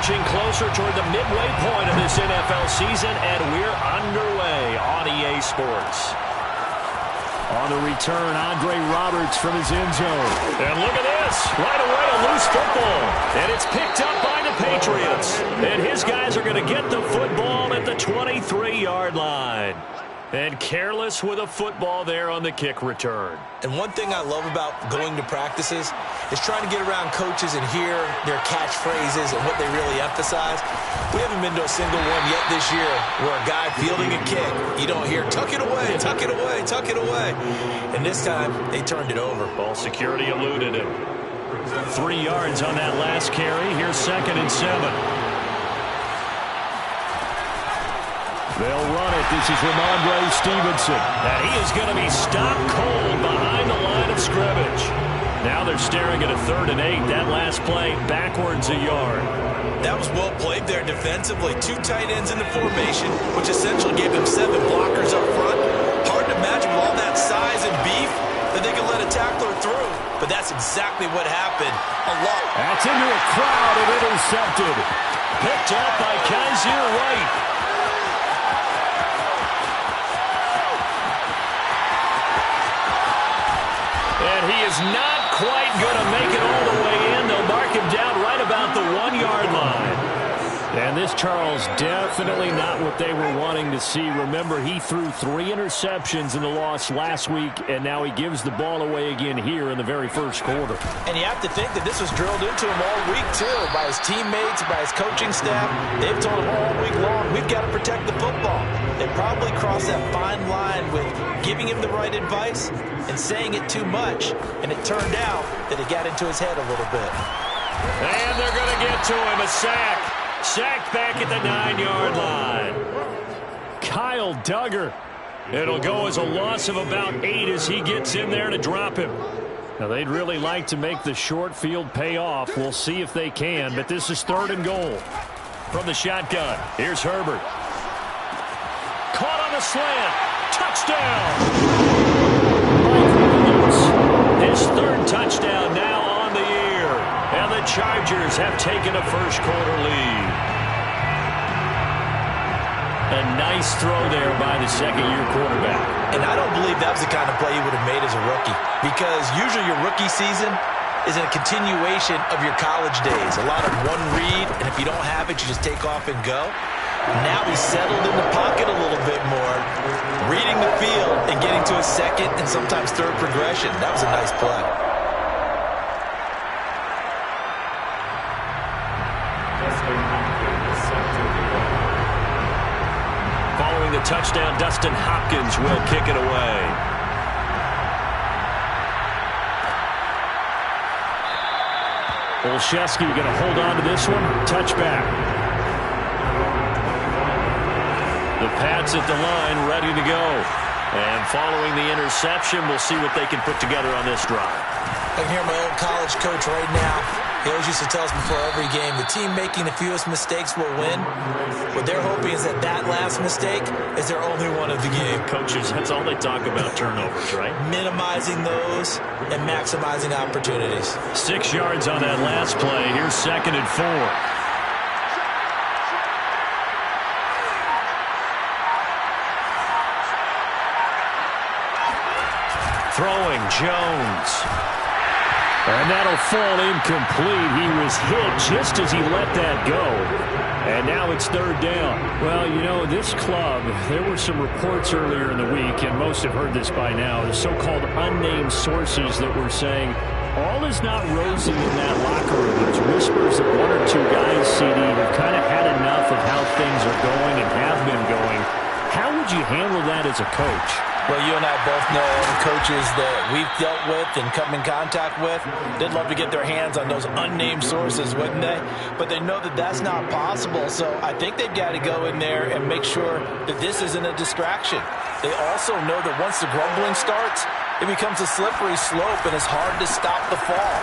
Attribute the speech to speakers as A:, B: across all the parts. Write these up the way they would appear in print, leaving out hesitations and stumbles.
A: inching closer toward the midway point of this NFL season, and we're underway on EA Sports. On the return, Andre Roberts from his end zone. And look at this. Right away, a loose football. And it's picked up by the Patriots. And his guys are going to get the football at the 23-yard line. And careless with a football there on the kick return.
B: And one thing I love about going to practices is trying to get around coaches and hear their catchphrases and what they really emphasize. We haven't been to a single one yet this year where a guy fielding a kick, you don't hear, tuck it away, tuck it away, tuck it away. And this time, they turned it over.
A: Ball security eluded him. 3 yards on that last carry. Here's 2nd and 7. They'll run it. This is Ramondre Stevenson. And he is going to be stopped cold behind the line of scrimmage. Now they're staring at a 3rd and 8. That last play backwards a yard.
B: That was well played there defensively. 2 tight ends in the formation, which essentially gave them 7 blockers up front. Hard to imagine with all that size and beef that they could let a tackler through. But that's exactly what happened a lot.
A: That's into a crowd and intercepted. Picked up by Kaiser White. And he is not quite going to make it all the way in. They'll mark him down right about the 1-yard line. And this, Charles, definitely not what they were wanting to see. Remember, he threw 3 interceptions in the loss last week, and now he gives the ball away again here in the very first quarter.
B: And you have to think that this was drilled into him all week, too, by his teammates, by his coaching staff. They've told him all week long, we've got to protect the football. They probably crossed that fine line with giving him the right advice and saying it too much, and it turned out that it got into his head a little bit.
A: And they're going to get to him, a sack. Sacked back at the 9-yard line. Kyle Duggar. It'll go as a loss of about 8 as he gets in there to drop him. Now, they'd really like to make the short field pay off. We'll see if they can, but this is 3rd and goal. From the shotgun, here's Herbert. Caught on the slant. Touchdown. Mike Williams. His 3rd touchdown now on the year. And the Chargers have taken a first-quarter lead. A nice throw there by the second-year quarterback.
B: And I don't believe that was the kind of play he would have made as a rookie. Because usually your rookie season is a continuation of your college days. A lot of one read, and if you don't have it, you just take off and go. Now he's settled in the pocket a little bit more, reading the field and getting to a 2nd and sometimes 3rd progression. That was a nice play.
A: Following the touchdown, Dustin Hopkins will kick it away. Olszewski going to hold on to this one. Touchback. The Pats at the line, ready to go. And following the interception, we'll see what they can put together on this drive.
B: I can hear my old college coach right now. He always used to tell us before every game, the team making the fewest mistakes will win. What they're hoping is that that last mistake is their only one of the game.
A: Coaches, that's all they talk about, turnovers, right?
B: Minimizing those and maximizing opportunities.
A: 6 yards on that last play. Here's 2nd and 4. Throwing, Jones. And that'll fall incomplete. He was hit just as he let that go. And now it's 3rd down. Well, you know, this club, there were some reports earlier in the week, and most have heard this by now, the so-called unnamed sources that were saying all is not rosy in that locker room. There's whispers that 1 or 2 guys, CD, have kind of had enough of how things are going and have been going. How would you handle that as a coach?
B: Well, you and I both know the coaches that we've dealt with and come in contact with. They'd love to get their hands on those unnamed sources, wouldn't they? But they know that that's not possible, so I think they've got to go in there and make sure that this isn't a distraction. They also know that once the grumbling starts, it becomes a slippery slope and it's hard to stop the fall.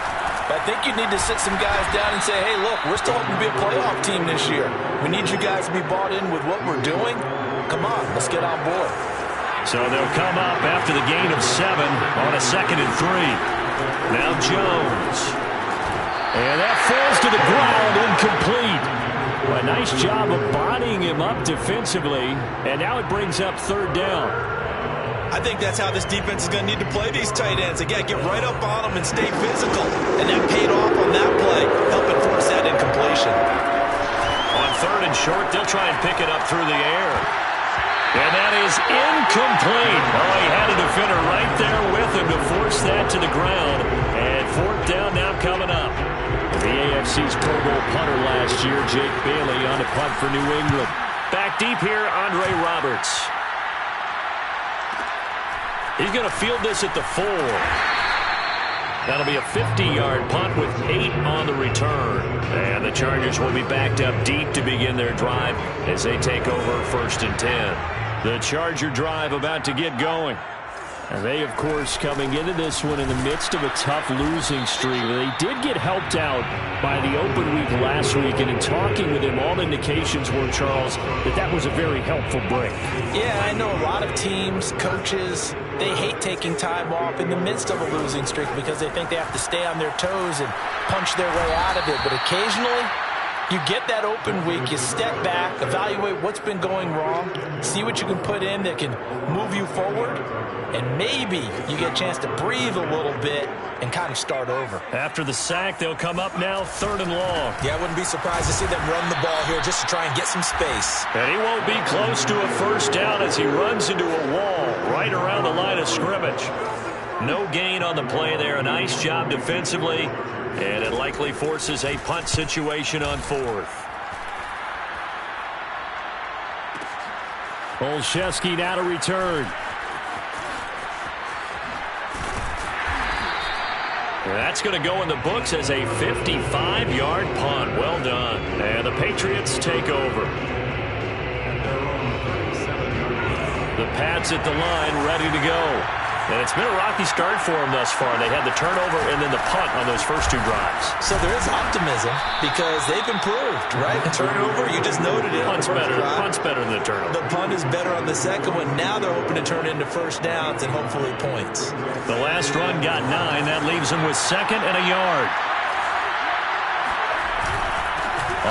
B: But I think you need to sit some guys down and say, hey, look, we're still hoping to be a playoff team this year. We need you guys to be bought in with what we're doing. Come on, let's get on board.
A: So they'll come up after the gain of 7 on a 2nd and 3. Now Jones. And that falls to the ground, incomplete. A nice job of bodying him up defensively, and now it brings up third down.
B: I think that's how this defense is going to need to play these tight ends. Again, get right up on them and stay physical. And that paid off on that play, helping force that incompletion.
A: On third and short, they'll try and pick it up through the air. And that is incomplete. Oh, he had a defender right there with him to force that to the ground. And fourth down now coming up. The AFC's Pro Bowl punter last year, Jake Bailey, on the punt for New England. Back deep here, Andre Roberts. He's going to field this at the 4. That'll be a 50-yard punt with 8 on the return. And the Chargers will be backed up deep to begin their drive as they take over first and 10. The Charger drive about to get going. And they, of course, coming into this one in the midst of a tough losing streak. They did get helped out by the open week last week, and in talking with him, all indications were, Charles, that was a very helpful break.
B: Yeah, I know a lot of teams, coaches, they hate taking time off in the midst of a losing streak because they think they have to stay on their toes and punch their way out of it. But occasionally, you get that open week, you step back, evaluate what's been going wrong, see what you can put in that can move you forward, and maybe you get a chance to breathe a little bit and kind of start over.
A: After the sack, they'll come up now third and long.
B: Yeah, I wouldn't be surprised to see them run the ball here just to try and get some space.
A: And he won't be close to a first down as he runs into a wall right around the line of scrimmage. No gain on the play there. A nice job defensively, and it likely forces a punt situation on fourth. Olszewski now to return. That's going to go in the books as a 55-yard punt. Well done. And the Patriots take over. The Pats at the line, ready to go. And it's been a rocky start for them thus far. They had the turnover and then the punt on those first 2 drives.
B: So there is optimism because they've improved, right? Turnover, you just noted it.
A: Punt's better than the turnover.
B: The punt is better on the second one. Now they're hoping to turn into first downs and hopefully points.
A: The last run got 9. That leaves them with second and a yard.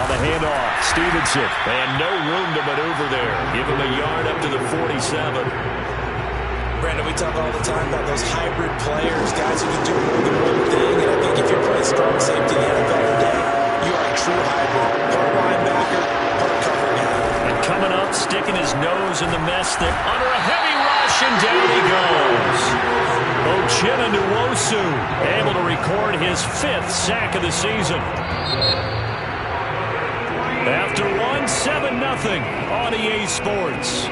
A: On the handoff, Stevenson. And no room to maneuver there. Give him a yard up to the 47.
B: Brandon, we talk all the time about those hybrid players, guys who can do more than one thing. And I think if you're playing strong safety in the NFL today, you are a true hybrid. Part linebacker, part cover guy.
A: And coming up, sticking his nose in the mess there. Under a heavy rush, and down he goes. Uchenna Nwosu able to record his 5th sack of the season. After 7-0 on EA Sports.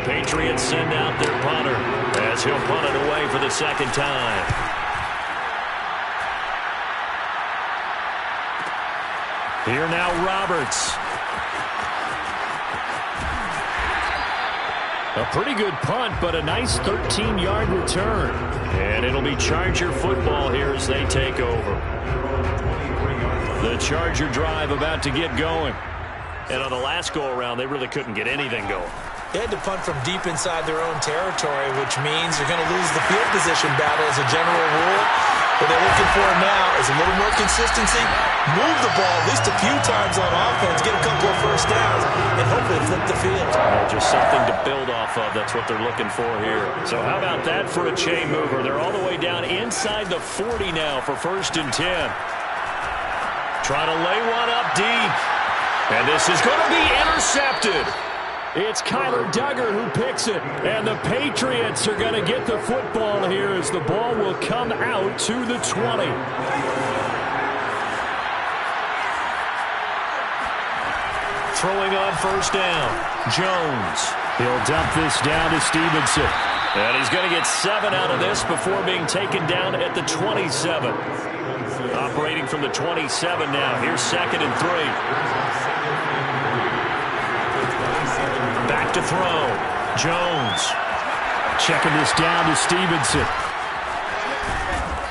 A: Patriots send out their punter as he'll punt it away for the second time. Here now Roberts. A pretty good punt, but a nice 13-yard return. And it'll be Charger football here as they take over. The Charger drive about to get going. And on the last go-around, they really couldn't get anything going.
B: They had to punt from deep inside their own territory, which means they're going to lose the field position battle as a general rule. What they're looking for now is a little more consistency, move the ball at least a few times on offense, get a couple of first downs, and hopefully flip the field.
A: Just something to build off of. That's what they're looking for here. So how about that for a chain mover? They're all the way down inside the 40 now for first and 10. Trying to lay one up deep. And this is going to be intercepted. It's Kyler Duggar who picks it. And the Patriots are going to get the football here as the ball will come out to the 20. Throwing on first down, Jones. He'll dump this down to Stevenson. And he's going to get 7 out of this before being taken down at the 27. Operating from the 27 now. Here's second and 3. Back to throw. Jones. Checking this down to Stevenson.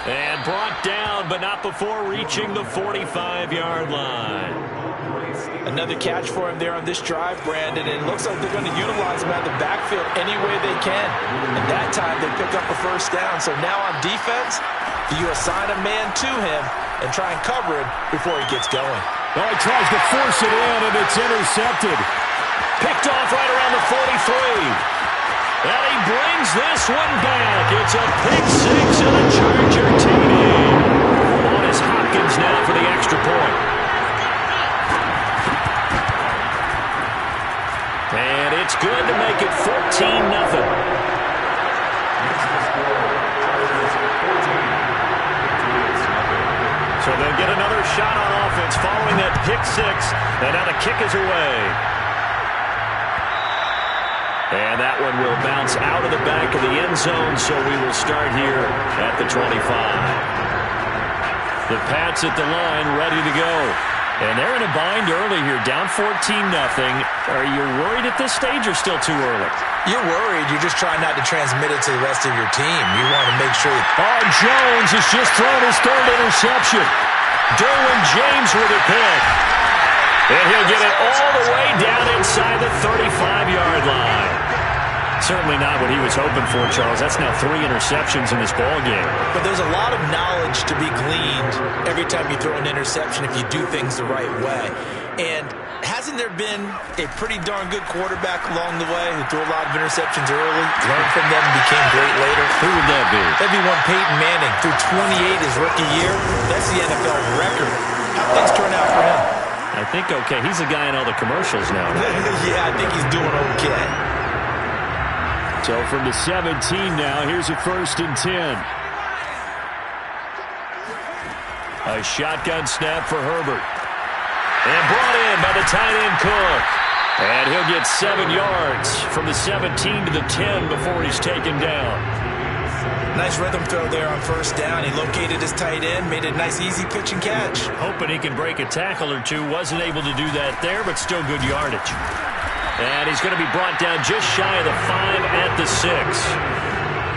A: And brought down, but not before reaching the 45-yard line.
B: A Another catch for him there on this drive, Brandon, and it looks like they're going to utilize him out of the backfield any way they can. And that time they pick up a first down. So now on defense, do you assign a man to him and try and cover him before he gets going?
A: Well, he tries to force it in, and it's intercepted. Picked off right around the 43. And he brings this one back. It's a pick six and a Charger TD. On is Hopkins now for the extra point. And it's good to make it 14-0. So they'll get another shot on offense following that pick six. And now the kick is away. And that one will bounce out of the back of the end zone, so we will start here at the 25. The Pats at the line, ready to go. And they're in a bind early here, down 14-0. Are you worried at this stage or still too early?
B: You're worried. You're just trying not to transmit it to the rest of your team. You want to make sure that...
A: Jones has just thrown his third interception. Derwin James with a pick. And he'll get it all the way down inside the 35-yard line. Certainly not what he was hoping for, Charles. That's now 3 interceptions in this ballgame.
B: But there's a lot of knowledge to be gleaned every time you throw an interception if you do things the right way. And hasn't there been a pretty darn good quarterback along the way who threw a lot of interceptions early, learned from them, and became great later?
A: Who would that be?
B: That'd be one Peyton Manning. Threw 28 his rookie year. That's the NFL record. How things turn out for him?
A: I think okay. He's a guy in all the commercials now.
B: Yeah, I think he's doing okay.
A: So from the 17 now, here's a 1st and 10. A shotgun snap for Herbert. And brought in by the tight end Cook. And he'll get 7 yards from the 17 to the 10 before he's taken down.
B: Nice rhythm throw there on 1st down. He located his tight end, made a nice easy pitch and catch.
A: Hoping he can break a tackle or two. Wasn't able to do that there, but still good yardage. And he's going to be brought down just shy of the 5 at the 6.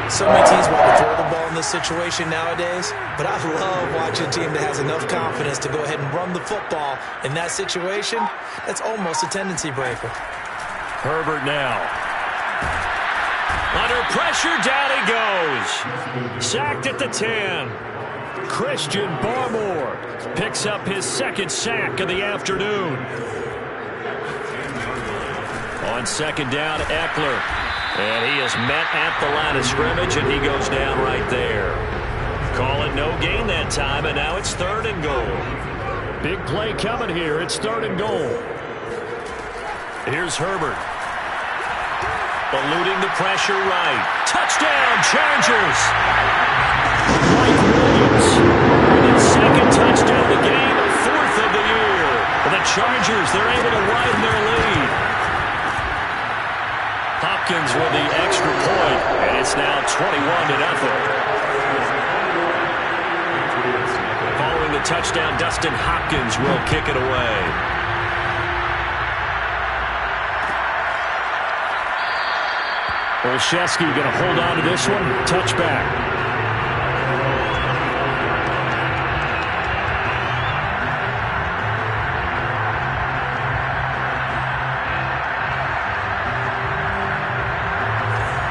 B: So many teams want to throw the ball in this situation nowadays, but I love watching a team that has enough confidence to go ahead and run the football. In that situation, that's almost a tendency breaker.
A: Herbert now. Under pressure, down he goes. Sacked at the 10. Christian Barmore picks up his 2nd sack of the afternoon. On 2nd down, Eckler. And he is met at the line of scrimmage, and he goes down right there. Call it no gain that time, and now it's 3rd and goal. Big play coming here. It's 3rd and goal. Here's Herbert. Eluding the pressure right. Touchdown, Chargers! Mike Williams. His 2nd touchdown of the game, 4th of the year. And the Chargers, they're able to widen their lead. Hopkins with the extra point, and it's now 21-0. Following the touchdown, Dustin Hopkins will kick it away. Olszewski going to hold on to this one. Touchback.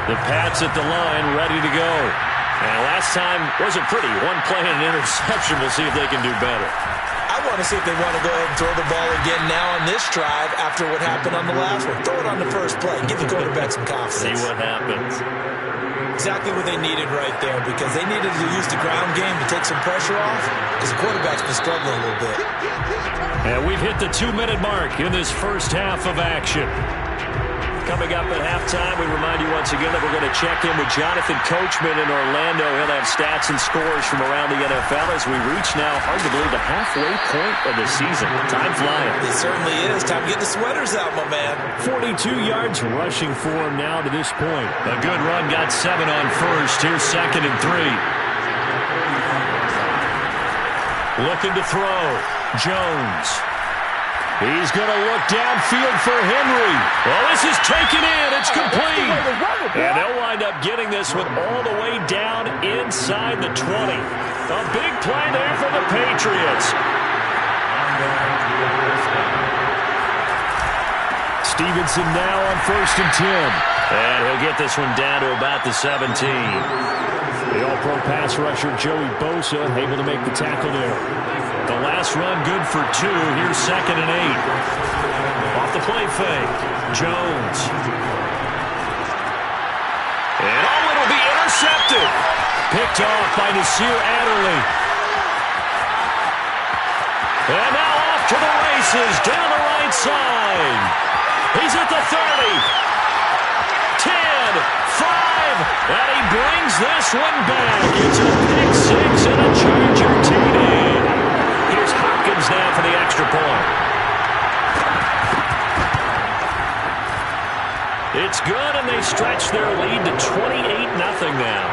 A: The Pats at the line, ready to go. And last time wasn't pretty. One play and an interception. We'll see if they can do better.
B: I want to see if they want to go ahead and throw the ball again now on this drive after what happened on the last one. Throw it on the first play. Give the quarterback some confidence.
A: See what happens.
B: Exactly what they needed right there, because they needed to use the ground game to take some pressure off, because the quarterback's been struggling a little bit.
A: And we've hit the 2-minute mark in this first half of action. Coming up at halftime, we remind you once again that we're going to check in with Jonathan Coachman in Orlando. He'll have stats and scores from around the NFL as we reach now, hard to believe, the halfway point of the season. Time flying.
B: It certainly is. Time to get the sweaters out, my man.
A: 42 yards rushing for him now to this point. A good run, got 7 on first. Here's 2nd and 3. Looking to throw. Jones. He's going to look downfield for Henry. Well, this is taken in. It's complete. And they'll wind up getting this one all the way down inside the 20. A big play there for the Patriots. Stevenson now on 1st and 10.
C: And he'll get this one down to about the 17.
A: The all-pro pass rusher Joey Bosa able to make the tackle there.
C: The last run good for 2. Here's 2nd and 8. Off the play fake. Jones. And it'll be intercepted.
A: Picked off by Nasir Adderley.
C: And now off to the races down the right side. He's at the 30. 10, 5, and he brings this one back. It's a pick 6 and a Charger TD. Here's Hopkins now for the extra point. It's good, and they stretch their lead to 28-0 now.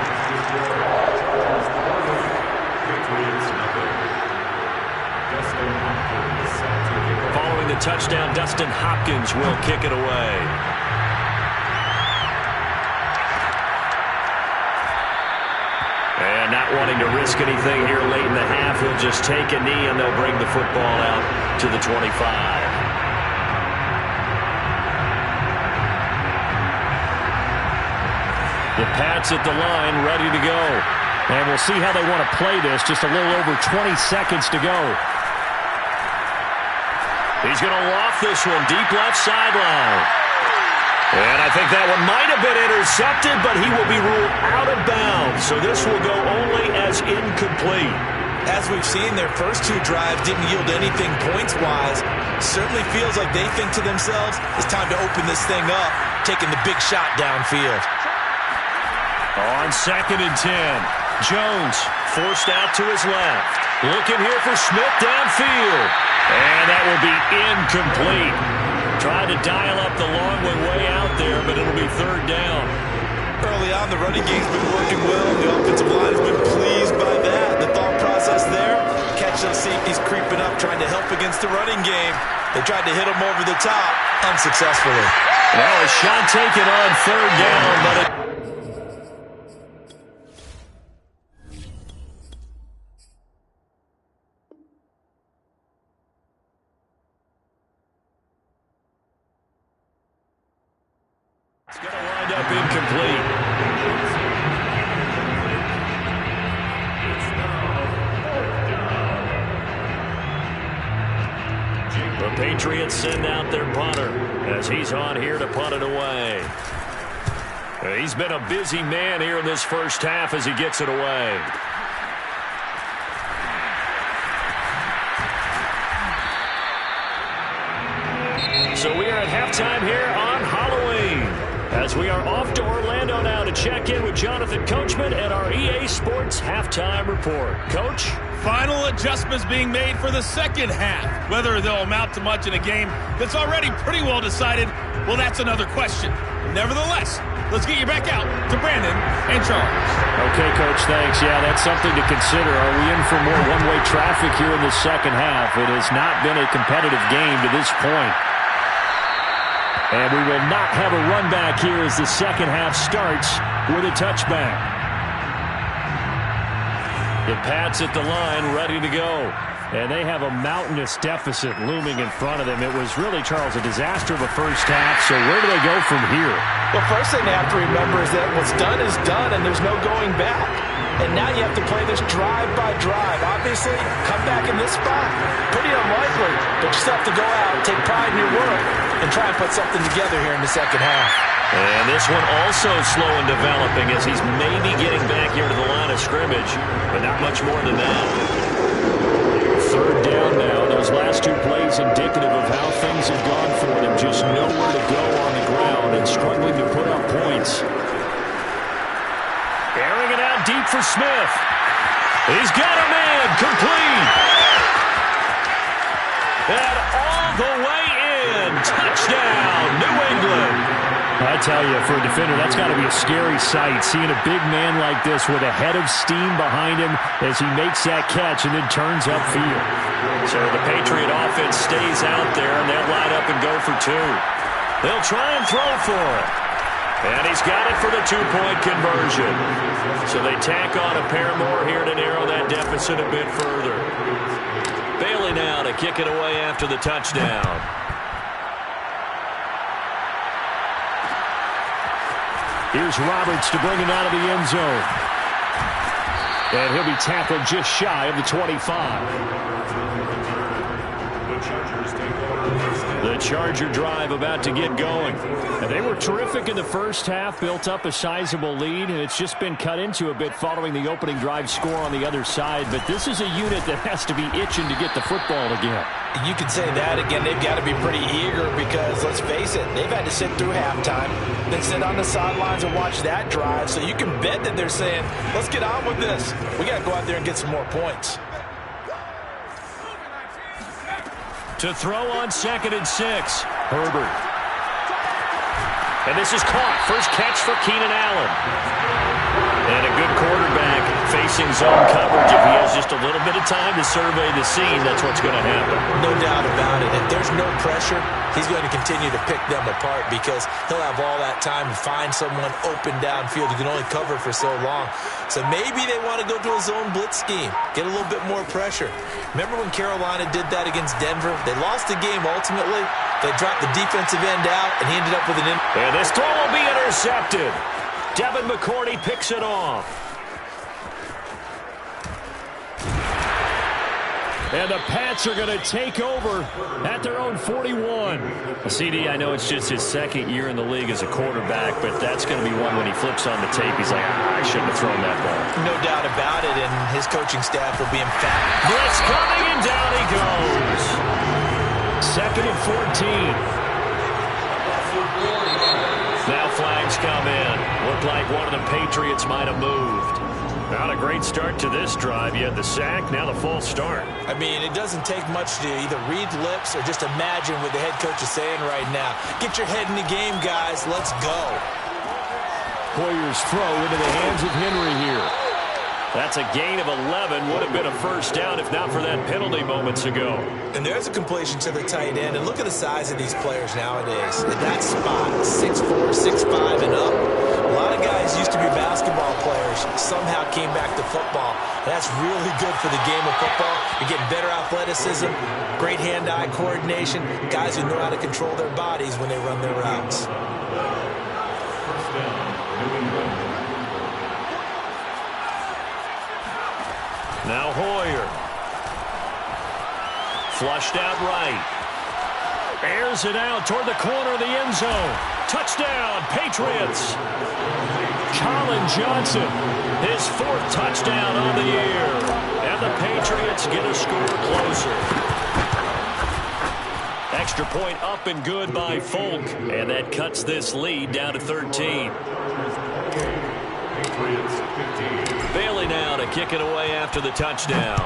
C: Following the touchdown, Dustin Hopkins will kick it away. And not wanting to risk anything here late in the half, he'll just take a knee, and they'll bring the football out to the 25.
A: The Pats at the line, ready to go. And we'll see how they want to play this. Just a little over 20 seconds to go.
C: He's going to loft this one deep left sideline. And I think that one might have been intercepted, but he will be ruled out of bounds. So this will go only as incomplete.
B: As we've seen, their first 2 drives didn't yield anything points-wise. Certainly feels like they think to themselves, it's time to open this thing up, taking the big shot downfield.
C: On 2nd and 10, Jones forced out to his left. Looking here for Smith downfield. And that will be incomplete. Tried to dial up the long way out there, but it'll be 3rd down.
B: Early on, the running game's been working well. The offensive line has been pleased by that. The thought process there, catch those safeties creeping up, trying to help against the running game. They tried to hit them over the top, unsuccessfully.
C: Well, a shot taken on 3rd down, but it... It's going to wind up incomplete. The Patriots send out their punter as he's on here to punt it away. He's been a busy man here in this first half as he gets it away. So we are at halftime here on Halloween, as we are off to Orlando now to check in with Jonathan Coachman and our EA Sports Halftime Report. Coach?
D: Final adjustments being made for the second half. Whether they'll amount to much in a game that's already pretty well decided, well, that's another question. Nevertheless, let's get you back out to Brandon and Charles.
A: Okay, Coach, thanks. Yeah, that's something to consider. Are we in for more one-way traffic here in the second half? It has not been a competitive game to this point. And we will not have a run back here as the second half starts with a touchback. The Pats at the line, ready to go. And they have a mountainous deficit looming in front of them. It was really, Charles, a disaster of a first half. So where do they go from here?
B: Well, first thing they have to remember is that what's done is done, and there's no going back. And now you have to play this drive by drive. Obviously, come back in this spot, pretty unlikely. But you still have to go out, take pride in your work, and try and put something together here in the second half.
C: And this one also slow in developing as he's maybe getting back here to the line of scrimmage, but not much more than that.
A: 3rd down now. Those last 2 plays indicative of how things have gone for them. Just nowhere to go on the ground and struggling to put up points.
C: Airing it out deep for Smith. He's got a man complete. And all the way in. Touchdown, New England.
A: I tell you, for a defender, that's got to be a scary sight, seeing a big man like this with a head of steam behind him as he makes that catch and then turns upfield.
C: So the Patriot offense stays out there, and they'll line up and go for 2. They'll try and throw for it. And he's got it for the 2-point conversion. So they tack on a pair more here to narrow that deficit a bit further. Bailey now to kick it away after the touchdown.
A: Here's Roberts to bring it out of the end zone. And he'll be tackled just shy of the 25. The Charger drive about to get going. And they were terrific in the first half, built up a sizable lead, and it's just been cut into a bit following the opening drive score on the other side. But this is a unit that has to be itching to get the football again.
B: You can say that again. They've got to be pretty eager because, let's face it, they've had to sit through halftime, then sit on the sidelines and watch that drive. So you can bet that they're saying, let's get on with this. We got to go out there and get some more points.
A: To throw on 2nd and 6. Herbert. And this is caught. First catch for Keenan Allen. And a good quarterback facing zone coverage. If he has just a little bit of time to survey the scene, that's what's going to happen.
B: No doubt about it. If there's no pressure, he's going to continue to pick them apart because he'll have all that time to find someone open downfield who can only cover for so long. So maybe they want to go to a zone blitz scheme, get a little bit more pressure. Remember when Carolina did that against Denver? They lost the game ultimately. They dropped the defensive end out, and he ended up with an
A: And this throw will be intercepted. Devin McCourty picks it off. And the Pats are going to take over at their own 41. CD, I know it's just his second year in the league as a quarterback, but that's going to be one when he flips on the tape. He's like, I shouldn't have thrown that ball.
B: No doubt about it, and his coaching staff will be emphatic.
A: Blitz coming, and down he goes. 2nd and 14. Now flags come in. Looked like one of the Patriots might have moved. Not a great start to this drive. You had the sack, now the false start.
B: I mean, it doesn't take much to either read lips or just imagine what the head coach is saying right now. Get your head in the game, guys. Let's go.
A: Hoyer's throw into the hands of Henry here. That's a gain of 11. Would have been a first down if not for that penalty moments ago.
B: And there's a completion to the tight end. And look at the size of these players nowadays. At that spot, 6'4", 6'5", and up. A lot of guys used to be basketball players, somehow came back to football. That's really good for the game of football. You're getting better athleticism, great hand-eye coordination, guys who know how to control their bodies when they run their routes.
A: Now Hoyer. Flushed out right. Airs it out toward the corner of the end zone. Touchdown, Patriots. Colin Johnson, his 4th touchdown on the year. And the Patriots get a score closer. Extra point up and good by Folk. And that cuts this lead down to 13. Bailey now to kick it away after the touchdown.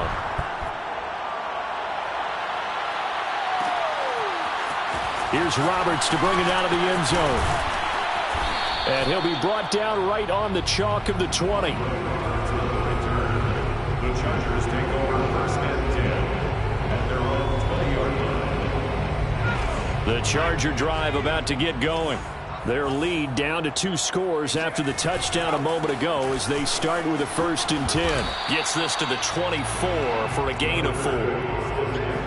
A: Here's Roberts to bring it out of the end zone. And he'll be brought down right on the chalk of the 20.
E: The Chargers take over 1st and 10 at their own 20-yard line.
A: The Charger drive about to get going. Their lead down to 2 scores after the touchdown a moment ago as they start with a 1st and 10. Gets this to the 24 for a gain of 4.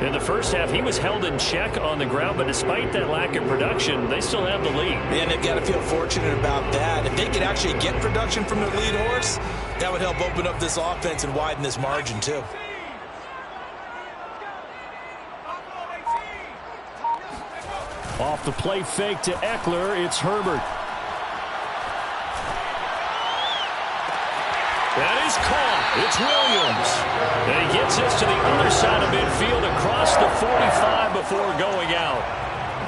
A: In the first half, he was held in check on the ground, but despite that lack of production, they still have the lead.
B: And they've got to feel fortunate about that. If they could actually get production from their lead horse, that would help open up this offense and widen this margin too.
A: Off the play fake to Eckler, it's Herbert. That is caught. It's Williams. And he gets this to the other side of midfield across the 45 before going out.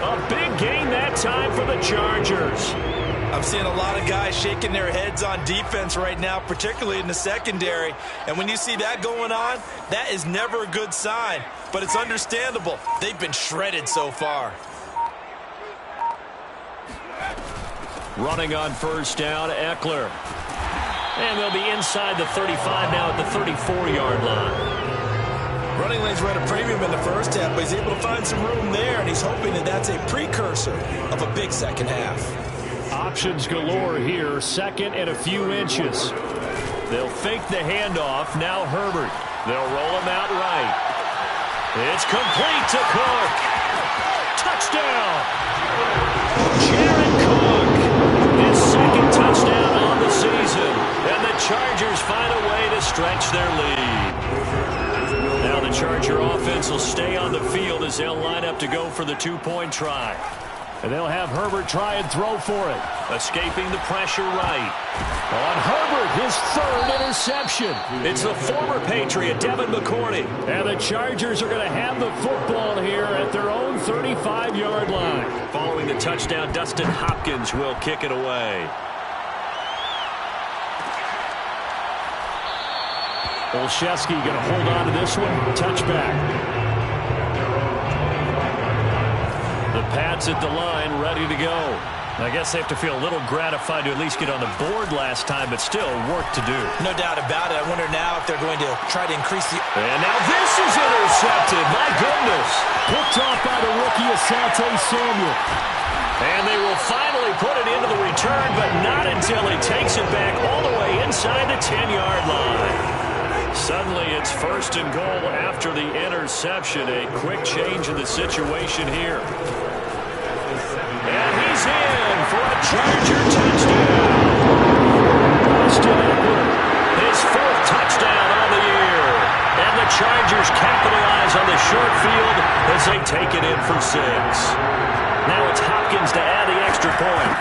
A: A big gain that time for the Chargers.
B: I'm seeing a lot of guys shaking their heads on defense right now, particularly in the secondary. And when you see that going on, that is never a good sign. But it's understandable. They've been shredded so far.
A: Running on first down, Eckler. And they'll be inside the 35 now at the 34-yard line.
B: Running lanes were at a premium in the first half, but he's able to find some room there, and he's hoping that that's a precursor of a big second half.
A: Options galore here, 2nd and a few inches. They'll fake the handoff, now Herbert. They'll roll him out right. It's complete to Cook. Touchdown! Jared Cook, his 2nd touchdown offense will stay on the field as they'll line up to go for the two-point try.
C: And they'll have Herbert try and throw for it.
A: Escaping the pressure right.
C: On Herbert, his third interception.
A: It's the former Patriot, Devin McCourty.
C: And the Chargers are going to have the football here at their own 35-yard line.
A: Following the touchdown, Dustin Hopkins will kick it away.
C: Olszewski going to hold on to this one. Touchback.
A: The Pats at the line, ready to go. I guess they have to feel a little gratified to at least get on the board last time, but still work to do.
B: No doubt about it. I wonder now if they're going to try to increase the...
A: And now this is intercepted. My goodness.
C: Picked off by the rookie Asante Samuel.
A: And they will finally put it into the return, but not until he takes it back all the way inside the 10-yard line. Suddenly it's first and goal after the interception. A quick change in the situation here. And he's in for a Charger touchdown.
C: Austin Eckler,
A: his fourth touchdown on the year. And the Chargers capitalize on the short field as they take it in for 6. Now it's Hopkins to add the extra point.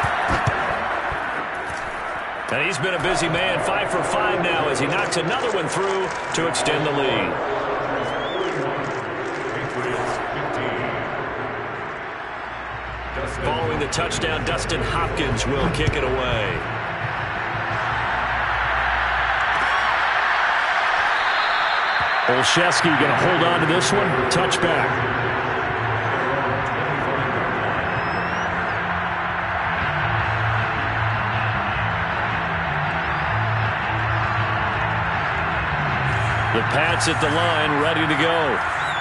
A: And he's been a busy man, 5 for 5 now as he knocks another one through to extend the lead. Following the touchdown, Dustin Hopkins will kick it away.
C: Olszewski going to hold on to this one. Touchback.
A: The Pats at the line, ready to go.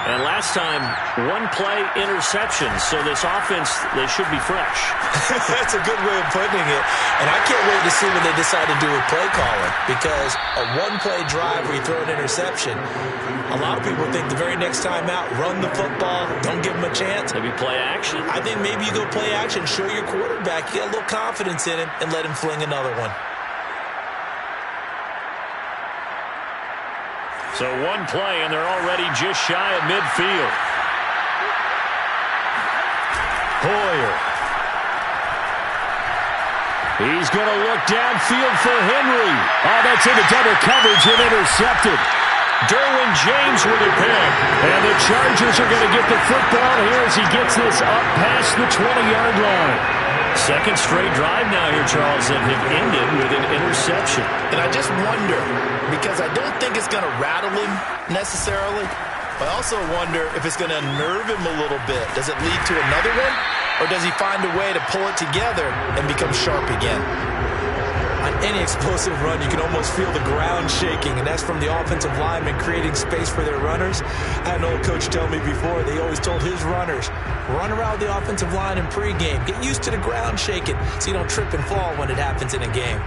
A: And last time, one-play interceptions, so this offense, they should be fresh.
B: That's a good way of putting it. And I can't wait to see what they decide to do with play calling, because a one-play drive where you throw an interception, a lot of people think the very next time out, run the football, don't give them a chance.
A: Maybe play action.
B: I think maybe you go play action, show your quarterback, get a little confidence in him, and let him fling another one.
A: So one play, and they're already just shy of midfield.
C: Hoyer. He's going to look downfield for Henry. Oh, that's into double coverage and intercepted.
A: Derwin James with a pick.
C: And the Chargers are going to get the football here as he gets this up past the 20-yard line.
A: Second straight drive now here, Charles, that have ended with an interception.
B: And I just wonder, because I don't think it's going to rattle him necessarily. I also wonder if it's going to unnerve him a little bit. Does it lead to another one? Or does he find a way to pull it together and become sharp again? On any explosive run, you can almost feel the ground shaking, and that's from the offensive linemen creating space for their runners. I had an old coach tell me before, they always told his runners, run around the offensive line in pregame. Get used to the ground shaking so you don't trip and fall when it happens in a game.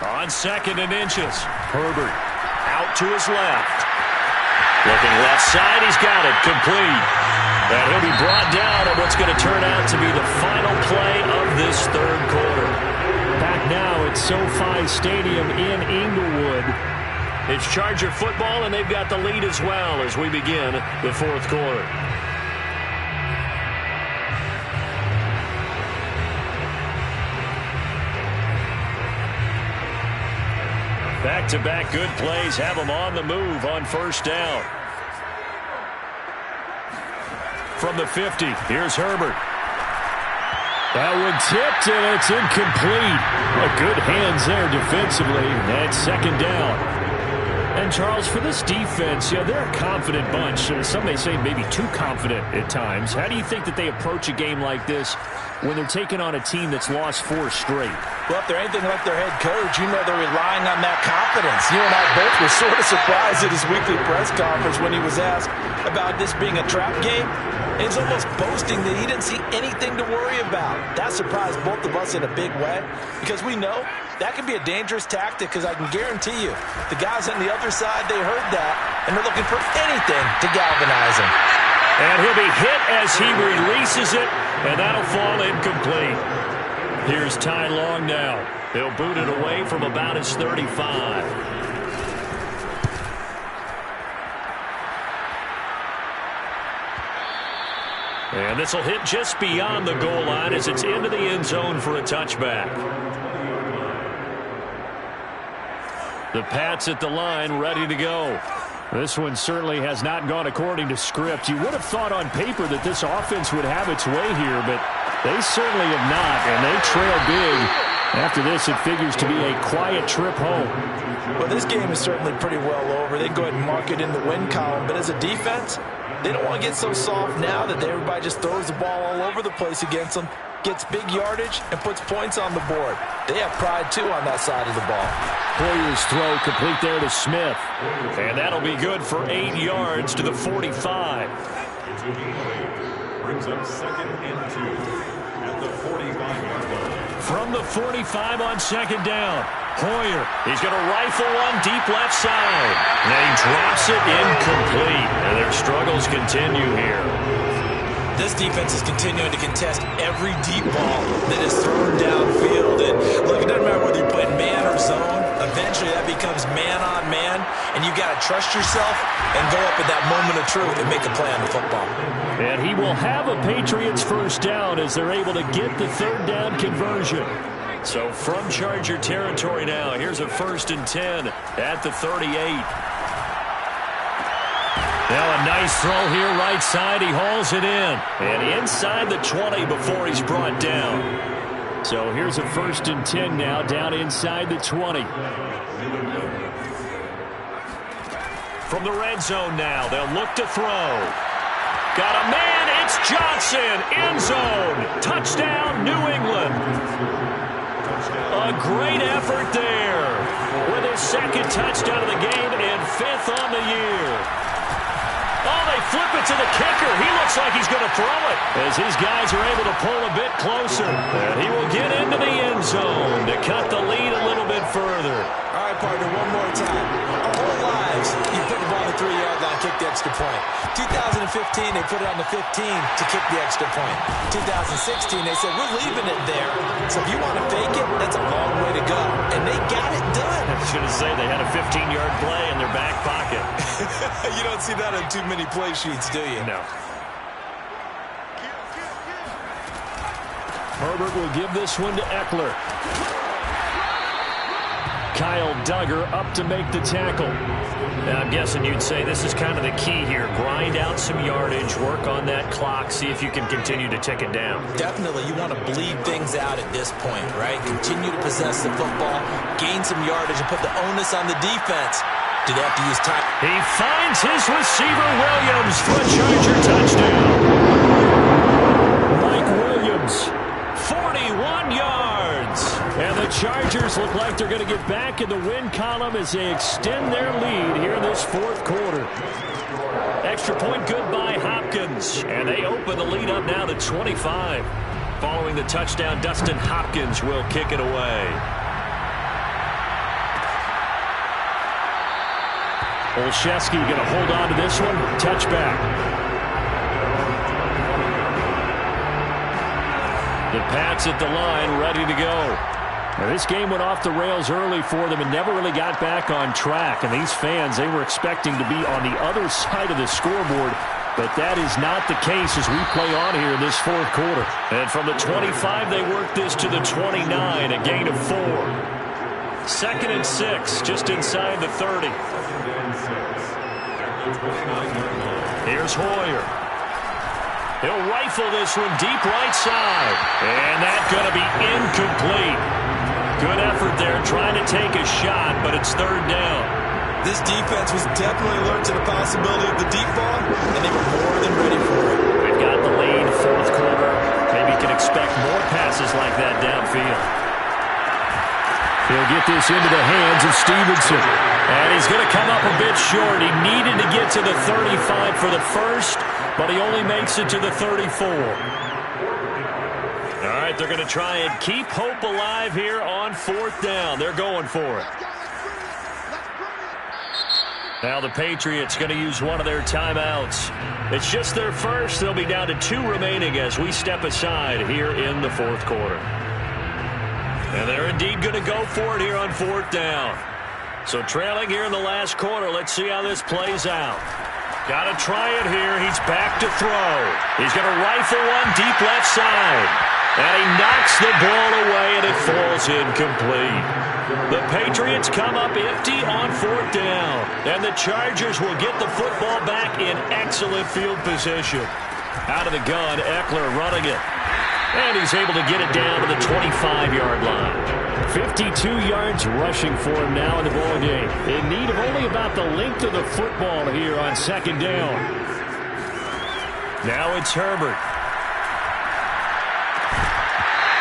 A: On 2nd and inches, Herbert out to his left. Looking left side, he's got it, complete. And he'll be brought down on what's going to turn out to be the final play of this third quarter.
C: Back now at SoFi Stadium in Inglewood.
A: It's Charger football, and they've got the lead as well as we begin the fourth quarter. Back-to-back good plays have them on the move on first down. From the 50, here's Herbert.
C: That one tipped, and it's incomplete. Good hands there defensively. That's second down. And, Charles, for this defense, they're a confident bunch. Some may say maybe too confident at times. How do you think that they approach a game like this when they're taking on a team that's lost 4 straight?
B: Well, if they're anything like their head coach, you know they're relying on that confidence. You and I both were sort of surprised at his weekly press conference when he was asked about this being a trap game. And he's almost boasting that he didn't see anything to worry about. That surprised both of us in a big way, because we know that can be a dangerous tactic, because I can guarantee you the guys on the other side, they heard that, and they're looking for anything to galvanize him.
A: And he'll be hit as he releases it, and that'll fall incomplete. Here's Ty Long now. He'll boot it away from about his 35. And this will hit just beyond the goal line as it's into the end zone for a touchback. The Pats at the line, ready to go. This one certainly has not gone according to script. You would have thought on paper that this offense would have its way here, but they certainly have not, and they trail big. After this, it figures to be a quiet trip home.
B: Well, this game is certainly pretty well over. They go ahead and mark it in the win column, but as a defense, they don't want to get so soft now that everybody just throws the ball all over the place against them, gets big yardage, and puts points on the board. They have pride, too, on that side of the ball.
A: Hoyer's throw complete there to Smith. And that'll be good for 8 yards to the 45.
E: Brings up 2nd and 2 at the 45-yard line.
A: From the 45 on 2nd down, Hoyer, he's going to rifle one deep left side. And he drops it incomplete. And their struggles continue here.
B: This defense is continuing to contest every deep ball that is thrown downfield. And look, it doesn't matter whether you're playing man or zone. Eventually, that becomes man on man, and you got to trust yourself and go up at that moment of truth and make a play on the football.
A: And he will have a Patriots first down as they're able to get the 3rd down conversion. So from Charger territory now, here's a 1st and 10 at the 38. Now a nice throw here right side. He hauls it in. And inside the 20 before he's brought down. So here's a 1st and 10 now down inside the 20. From the red zone now, they'll look to throw. Got a man, it's Johnson, end zone. Touchdown, New England. A great effort there with his 2nd touchdown of the game and 5th on the year. Oh, they flip it to the kicker. He looks like he's going to throw it as these guys are able to pull a bit closer. And he will get into the end zone to cut the lead a little bit further.
B: All right, partner, one more time. Our whole lives, you put the ball on the 3-yard line, kick the extra point. 2015, they put it on the 15 to kick the extra point. 2016, they said, we're leaving it there. So if you want to fake it, that's a long way to go. And they got it done.
A: I should have said they had a 15-yard play in their back pocket.
B: You don't see that on too many play sheets, do you?
A: No. Herbert will give this one to Eckler. Kyle Duggar up to make the tackle. Now, I'm guessing you'd say this is kind of the key here. Grind out some yardage, work on that clock, see if you can continue to tick it down.
B: Definitely, you want to bleed things out at this point, right? Continue to possess the football, gain some yardage, and put the onus on the defense. Do they have to use time?
A: He finds his receiver, Williams, for a Charger touchdown. Mike Williams, 41 yards. And the Chargers look like they're going to get back in the win column as they extend their lead here in this 4th quarter. Extra point good by Hopkins. And they open the lead up now to 25. Following the touchdown, Dustin Hopkins will kick it away. Olszewski going to hold on to this one. Touchback. The Pats at the line, ready to go. Now, this game went off the rails early for them and never really got back on track. And these fans, they were expecting to be on the other side of the scoreboard. But that is not the case as we play on here in this 4th quarter. And from the 25, they work this to the 29, a gain of 4. 2nd and 6, just inside the 30. Here's Hoyer. He'll rifle this one deep right side. And that's going to be incomplete. Good effort there trying to take a shot, but it's 3rd down.
B: This defense was definitely alert to the possibility of the deep ball, and they were more than ready for it.
A: We've got the lead, 4th quarter. Maybe you can expect more passes like that downfield. He'll get this into the hands of Stevenson. And he's going to come up a bit short. He needed to get to the 35 for the first, but he only makes it to the 34. All right, they're going to try and keep hope alive here on 4th down. They're going for it. Now the Patriots going to use one of their timeouts. It's just their first. They'll be down to 2 remaining as we step aside here in the 4th quarter. And they're indeed going to go for it here on 4th down. So trailing here in the last quarter. Let's see how this plays out. Got to try it here. He's back to throw. He's going to rifle one deep left side. And he knocks the ball away, and it falls incomplete. The Patriots come up empty on 4th down. And the Chargers will get the football back in excellent field position. Out of the gun, Eckler running it. And he's able to get it down to the 25-yard line. 52 yards rushing for him now in the ball game. In need of only about the length of the football here on 2nd down. Now it's Herbert.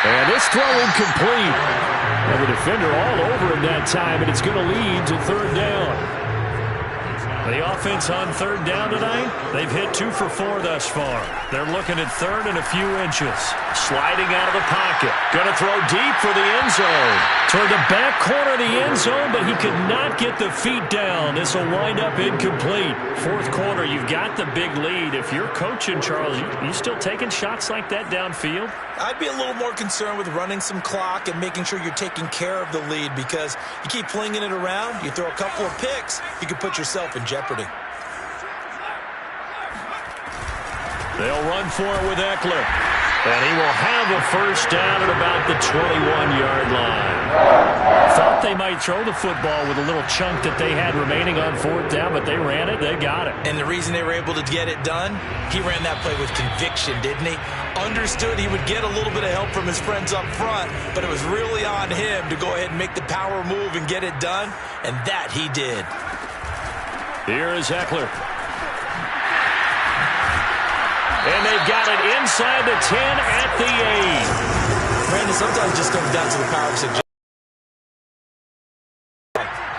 A: And this throw incomplete. And the defender all over him that time, and it's going to lead to 3rd down. The offense on 3rd down tonight, they've hit 2 for 4 thus far. They're looking at 3rd and a few inches. Sliding out of the pocket. Going to throw deep for the end zone. Toward the back corner of the end zone, but he could not get the feet down. This will wind up incomplete. 4th quarter, you've got the big lead. If you're coaching, Charles, you still taking shots like that downfield?
B: I'd be a little more concerned with running some clock and making sure you're taking care of the lead, because you keep flinging it around, you throw a couple of picks, you can put yourself in jeopardy.
A: They'll run for it with Eckler. And he will have a 1st down at about the 21-yard line. Thought they might throw the football with a little chunk that they had remaining on 4th down, but they ran it, they got it.
B: And the reason they were able to get it done, he ran that play with conviction, didn't he? Understood he would get a little bit of help from his friends up front, but it was really on him to go ahead and make the power move and get it done, and that he did.
A: Here is Eckler. And they've got it inside the 10 at the 8.
B: Brandon, sometimes it just comes down to the power of suggestion.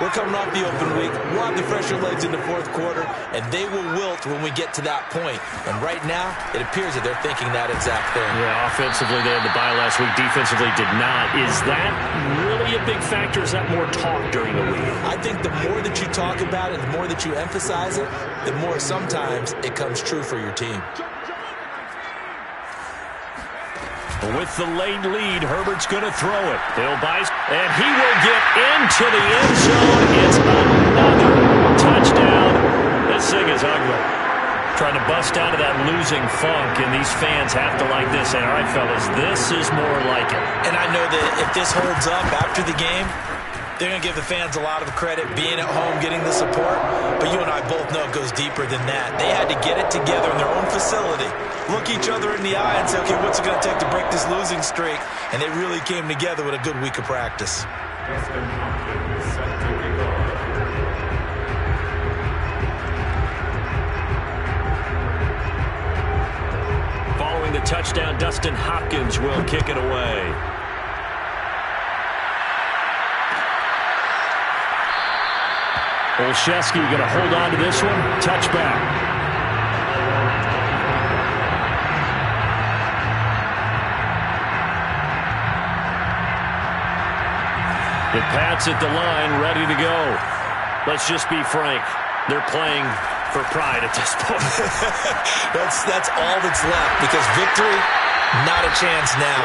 B: We're coming off the open week. We'll have the fresher legs in the 4th quarter, and they will wilt when we get to that point. And right now, it appears that they're thinking that exact thing.
A: Yeah, offensively, they had the bye last week. Defensively, did not. Is that really a big factor? Is that more talk during the week?
B: I think the more that you talk about it, the more that you emphasize it, the more sometimes it comes true for your team.
A: With the late lead, Herbert's going to throw it. He'll buy, and he will get into the end zone. It's another touchdown. This thing is ugly. Trying to bust out of that losing funk, and these fans have to like this. And all right, fellas, this is more like it.
B: And I know that if this holds up after the game, they're going to give the fans a lot of credit, being at home, getting the support. But you and I both know it goes deeper than that. They had to get it together in their own facility, look each other in the eye and say, okay, what's it going to take to break this losing streak? And they really came together with a good week of practice.
E: Dustin Hopkins set to kick off.
A: Following the touchdown, Dustin Hopkins will kick it away. Olszewski going to hold on to this one. Touchback. The Pats at the line, ready to go. Let's just be frank. They're playing for pride at this point.
B: That's all that's left, because victory, not a chance now.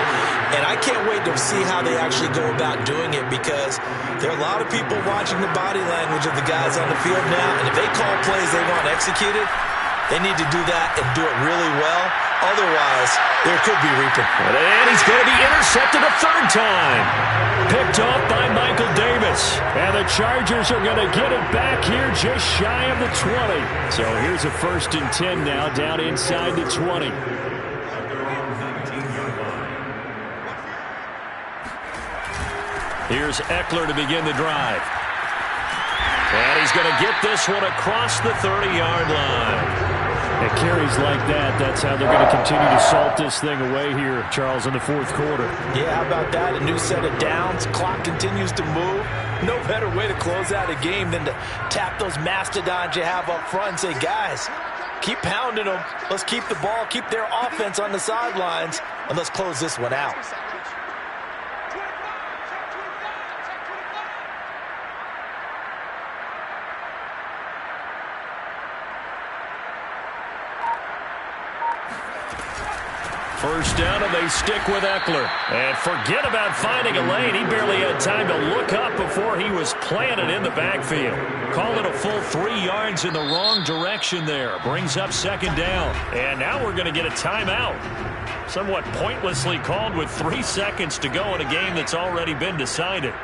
B: And I can't wait to see how they actually go about doing it, because there are a lot of people watching the body language of the guys on the field now, and if they call plays they want executed, they need to do that and do it really well. Otherwise, there could be reaping.
A: And he's going to be intercepted a 3rd time. Picked off by Michael Davis. And the Chargers are going to get it back here just shy of the 20. So here's a 1st and 10 now, down inside the 20. Here's Eckler to begin the drive. And he's going to get this one across the 30-yard line. At carries like that, that's how they're going to continue to salt this thing away here, Charles, in the 4th quarter.
B: Yeah, how about that? A new set of downs. Clock continues to move. No better way to close out a game than to tap those mastodons you have up front and say, guys, keep pounding them. Let's keep the ball, keep their offense on the sidelines, and let's close this one out.
A: First down, and they stick with Eckler. And forget about finding a lane. He barely had time to look up before he was planted in the backfield. Call it a full 3 yards in the wrong direction there. Brings up second down. And now we're going to get a timeout. Somewhat pointlessly called with 3 seconds to go in a game that's already been decided.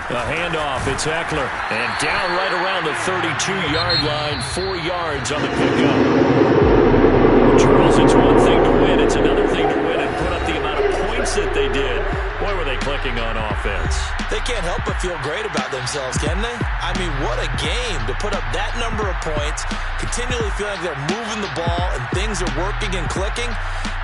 A: A handoff, it's Eckler, and down right around the 32-yard line, 4 yards on the pickup. Charles, it's one thing to win, it's another thing to win and put up the amount of points that they did. Boy, were they clicking on offense.
B: They can't help but feel great about themselves, can they? I mean, what a game to put up that number of points, continually feeling like they're moving the ball and things are working and clicking.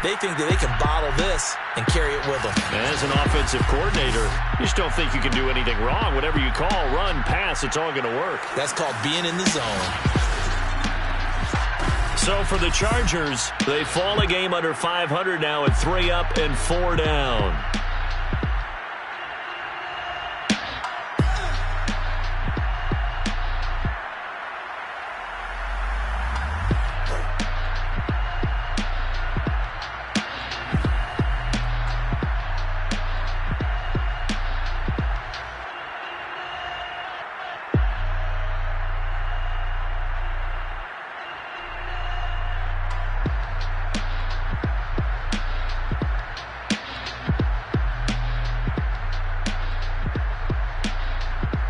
B: They think that they can bottle this and carry it with them.
A: As an offensive coordinator, you just don't think you can do anything wrong. Whatever you call, run, pass, it's all going to work.
B: That's called being in the zone.
A: So for the Chargers, they fall a game under 500 now at 3 up and 4 down.